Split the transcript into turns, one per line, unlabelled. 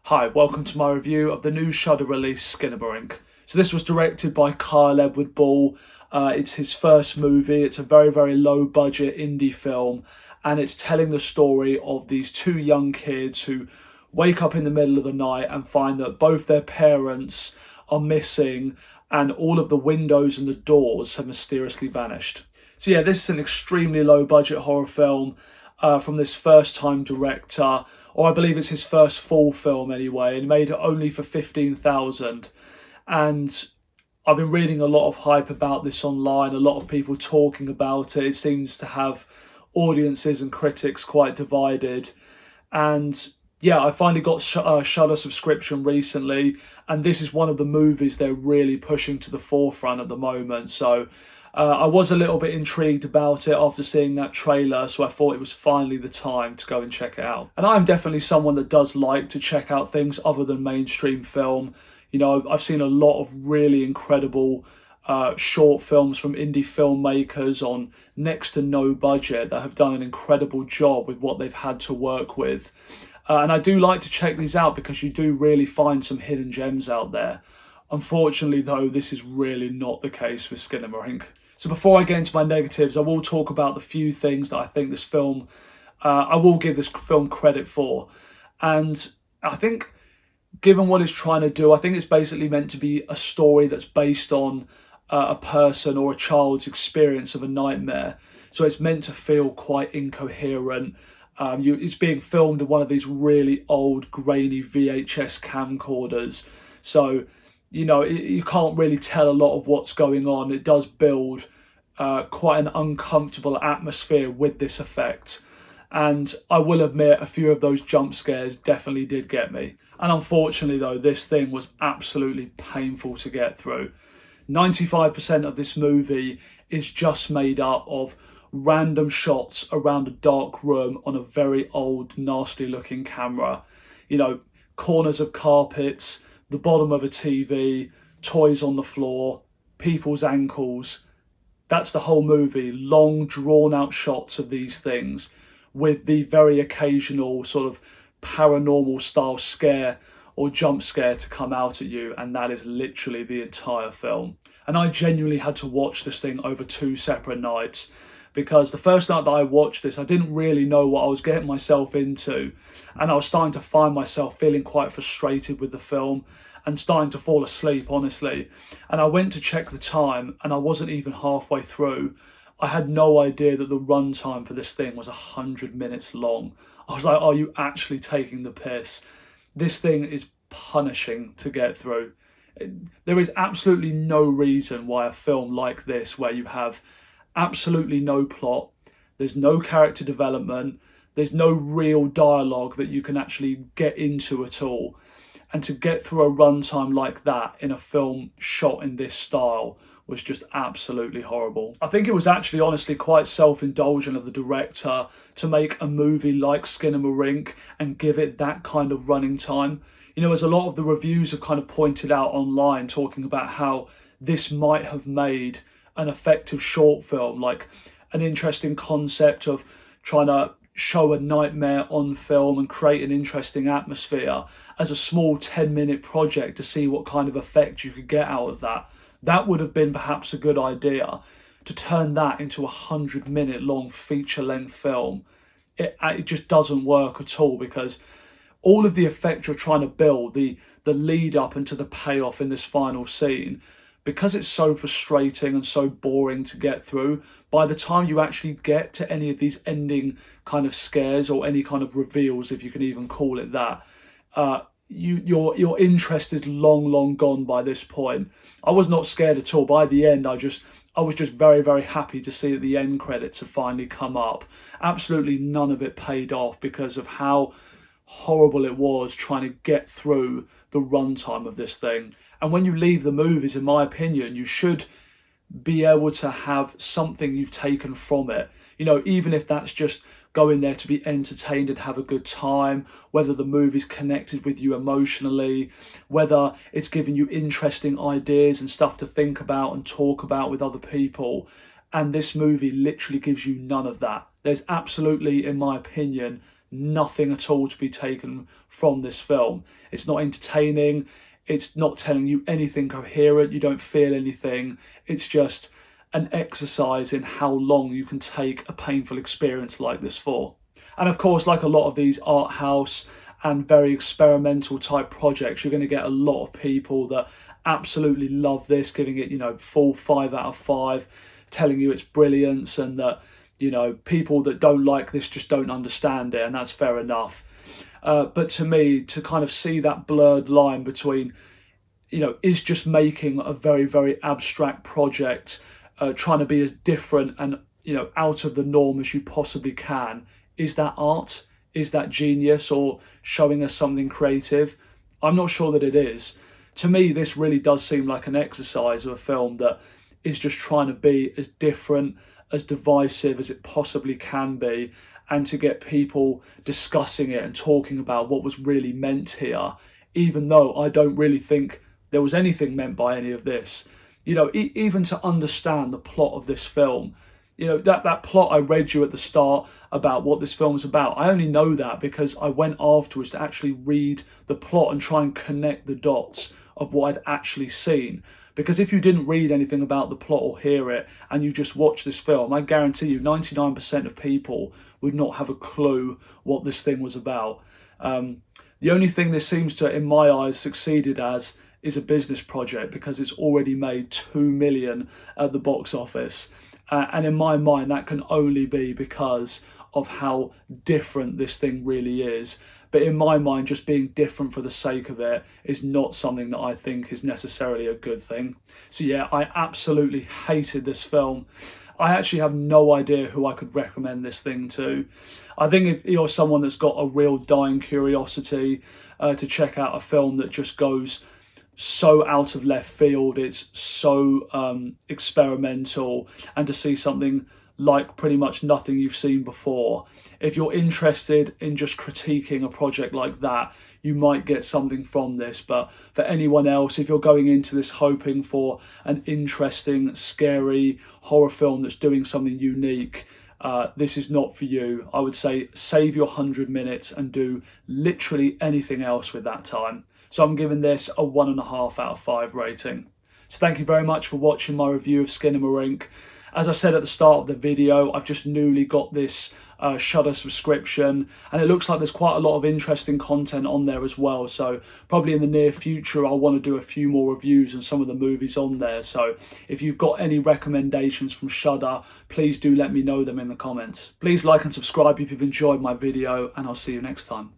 Hi, welcome to my review of the new Shudder release Skinamarink. So this was directed by Kyle Edward Ball. It's his first movie. It's a very low budget indie film, and it's telling the story of these two young kids who wake up in the middle of the night and find that both their parents are missing and all of the windows and the doors have mysteriously vanished. So yeah, this is an extremely low budget horror film from this first time director, or I believe it's his first full film anyway, and made it only for 15,000. And I've been reading a lot of hype about this online, a lot of people talking about it. It seems to have audiences and critics quite divided. And yeah, I finally got a Shudder subscription recently, and this is one of the movies they're really pushing to the forefront at the moment. So I was a little bit intrigued about it after seeing that trailer, so I thought it was finally the time to go and check it out. And I'm definitely someone that does like to check out things other than mainstream film. You know, I've seen a lot of really incredible short films from indie filmmakers on next to no budget that have done an incredible job with what they've had to work with. And I do like to check these out because you do really find some hidden gems out there. Unfortunately, though, this is really not the case with Skinamarink. So before I get into my negatives, I will talk about the few things that I think this film, I will give this film credit for. And I think, given what it's trying to do, I think it's basically meant to be a story that's based on a person or a child's experience of a nightmare. So it's meant to feel quite incoherent. It's being filmed in one of these really old, grainy VHS camcorders. So, you know, you can't really tell a lot of what's going on. It does build quite an uncomfortable atmosphere with this effect. And I will admit, a few of those jump scares definitely did get me. And unfortunately, though, this thing was absolutely painful to get through. 95% of this movie is just made up of random shots around a dark room on a very old, nasty looking camera. You know, corners of carpets, the bottom of a TV, toys on the floor, people's ankles. That's the whole movie. Long, drawn out shots of these things with the very occasional sort of paranormal style scare or jump scare to come out at you. And that is literally the entire film. And I genuinely had to watch this thing over 2 separate nights, because the first night that I watched this, I didn't really know what I was getting myself into. And I was starting to find myself feeling quite frustrated with the film and starting to fall asleep, honestly. And I went to check the time and I wasn't even halfway through. I had no idea that the runtime for this thing was 100 minutes long. I was like, are you actually taking the piss? This thing is punishing to get through. There is absolutely no reason why a film like this, where you have absolutely no plot, there's no character development, there's no real dialogue that you can actually get into at all, and to get through a runtime like that in a film shot in this style was just absolutely horrible. I think it was actually honestly quite self-indulgent of the director to make a movie like Skinamarink and give it that kind of running time. You know, as a lot of the reviews have kind of pointed out online, talking about how this might have made an effective short film, like an interesting concept of trying to show a nightmare on film and create an interesting atmosphere as a small 10-minute project to see what kind of effect you could get out of that. That would have been perhaps a good idea. To turn that into a 100-minute long feature-length film, it just doesn't work at all, because all of the effect you're trying to build, the lead up into the payoff in this final scene, because it's so frustrating and so boring to get through, by the time you actually get to any of these ending kind of scares or any kind of reveals, if you can even call it that, your interest is long gone by this point. I was not scared at all. By the end, I was just very happy to see that the end credits have finally come up. Absolutely none of it paid off because of how horrible it was trying to get through the runtime of this thing. And when you leave the movies, in my opinion, you should be able to have something you've taken from it. You know, even if that's just going there to be entertained and have a good time, whether the movie's connected with you emotionally, whether it's giving you interesting ideas and stuff to think about and talk about with other people. And this movie literally gives you none of that. There's absolutely, in my opinion, nothing at all to be taken from this film. It's not entertaining. It's not telling you anything coherent. You don't feel anything. It's just an exercise in how long you can take a painful experience like this for. And of course, like a lot of these art house and very experimental type projects, you're going to get a lot of people that absolutely love this, giving it, full 5 out of 5, telling you it's brilliance, and that, people that don't like this just don't understand it, and that's fair enough. But to me, to kind of see that blurred line between, is just making a very, very abstract project, trying to be as different and, out of the norm as you possibly can. Is that art? Is that genius, or showing us something creative? I'm not sure that it is. To me, this really does seem like an exercise of a film that is just trying to be as different, as divisive as it possibly can be, and to get people discussing it and talking about what was really meant here, even though I don't really think there was anything meant by any of this. Even to understand the plot of this film, that plot I read you at the start about what this film is about, I only know that because I went afterwards to actually read the plot and try and connect the dots of what I'd actually seen. Because if you didn't read anything about the plot or hear it, and you just watch this film, I guarantee you 99% of people would not have a clue what this thing was about. The only thing this seems to, in my eyes, succeeded as is a business project, because it's already made 2 million at the box office. And in my mind, that can only be because of how different this thing really is. But in my mind, just being different for the sake of it is not something that I think is necessarily a good thing. So yeah, I absolutely hated this film. I actually have no idea who I could recommend this thing to. I think if you're someone that's got a real dying curiosity to check out a film that just goes so out of left field, it's so experimental, and to see something like pretty much nothing you've seen before, if you're interested in just critiquing a project like that, you might get something from this. But for anyone else, if you're going into this hoping for an interesting, scary horror film that's doing something unique, this is not for you. I would say save your 100 minutes and do literally anything else with that time. So I'm giving this a 1.5 out of 5 rating. So thank you very much for watching my review of Skinamarink. As I said at the start of the video, I've just newly got this Shudder subscription, and it looks like there's quite a lot of interesting content on there as well. So probably in the near future, I'll want to do a few more reviews on some of the movies on there. So if you've got any recommendations from Shudder, please do let me know them in the comments. Please like and subscribe if you've enjoyed my video, and I'll see you next time.